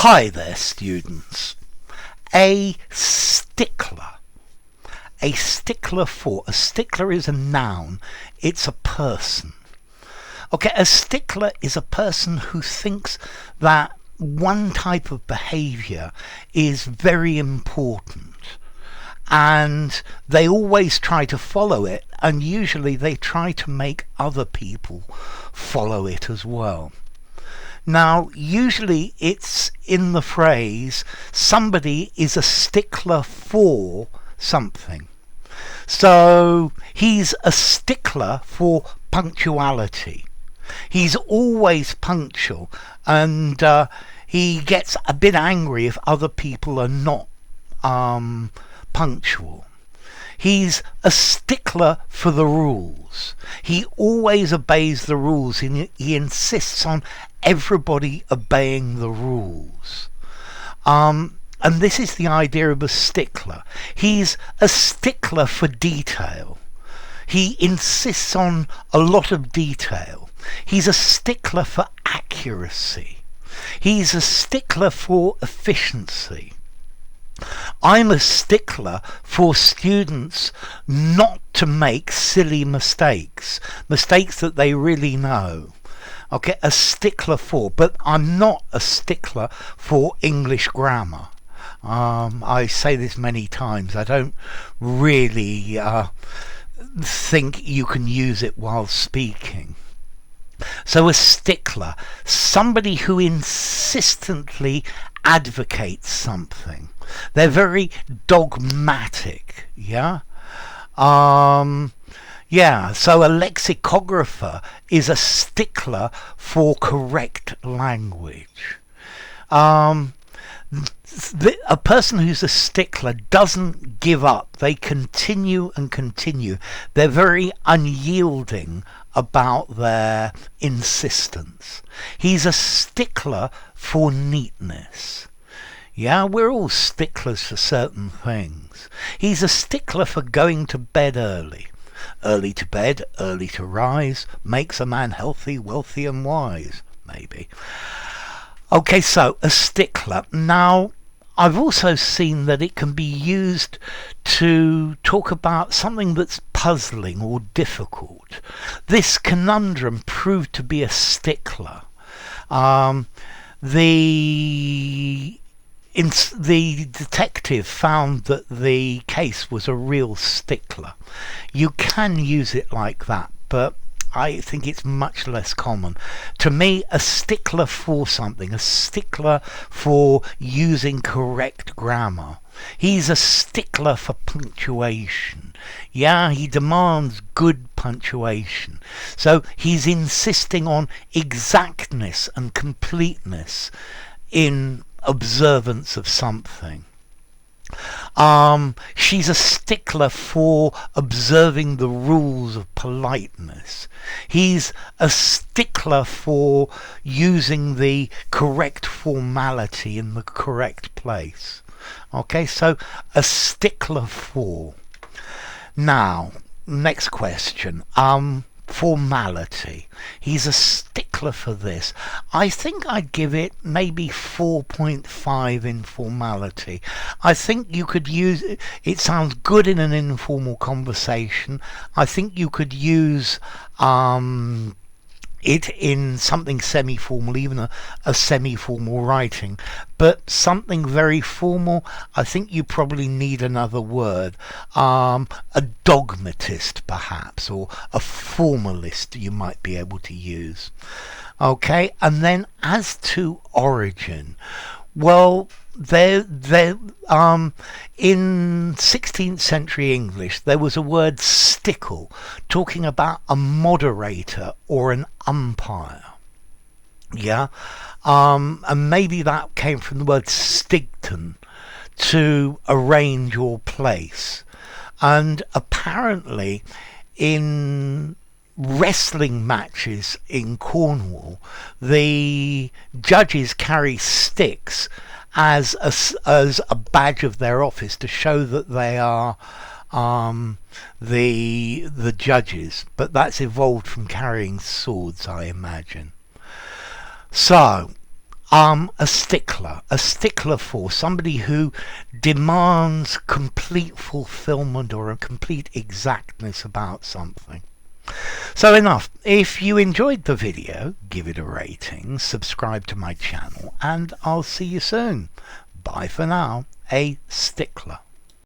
Hi there, students. A stickler. A stickler for. A stickler is a noun. It's a person. Okay, a stickler is a person who thinks that one type of behaviour is very important. And they always try to follow it, and usually they try to make other people follow it as well. Now, usually it's in the phrase, somebody is a stickler for something. So he's a stickler for punctuality. He's always punctual, and he gets a bit angry if other people are not punctual. He's a stickler for the rules. He always obeys the rules. He insists on everybody obeying the rules. And this is the idea of a stickler. He's a stickler for detail. He insists on a lot of detail. He's a stickler for accuracy. He's a stickler for efficiency. I'm a stickler for students not to make silly mistakes that they really know. Okay, a stickler for, but I'm not a stickler for English grammar. I say this many times. I don't really think you can use it while speaking. So a stickler, somebody who insistently advocates something. They're very dogmatic, yeah? So a lexicographer is a stickler for correct language. A person who's a stickler doesn't give up. They continue and continue. They're very unyielding about their insistence. He's a stickler for neatness. Yeah, we're all sticklers for certain things. He's a stickler for going to bed early. Early to bed, early to rise, makes a man healthy, wealthy and wise, maybe. Okay, so a stickler. Now, I've also seen that it can be used to talk about something that's puzzling or difficult. This conundrum proved to be a stickler. The detective found that the case was a real stickler. You can use it like that, but I think it's much less common. To me, a stickler for something, a stickler for using correct grammar. He's a stickler for punctuation. Yeah, he demands good punctuation. So he's insisting on exactness and completeness in observance of something. She's a stickler for observing the rules of politeness. He's a stickler for using the correct formality in the correct place. Okay, so a stickler for. Now, next question. Formality. He's a stickler for this. I think I'd give it maybe 4.5 in formality. I think you could use it. It sounds good in an informal conversation. I think you could use it in something semi-formal, even a semi-formal writing. But something very formal, I think you probably need another word. A dogmatist, perhaps, or a formalist you might be able to use. Okay, and then as to origin, well, in 16th century English there was a word stickle talking about a moderator or an umpire. Yeah, and maybe that came from the word stigton, to arrange or place. And apparently in wrestling matches in Cornwall, the judges carry sticks as a badge of their office to show that they are the judges, but that's evolved from carrying swords, I imagine. So A stickler for somebody who demands complete fulfillment or a complete exactness about something. So enough. If you enjoyed the video, give it a rating, subscribe to my channel, and I'll see you soon. Bye for now. A Stickler.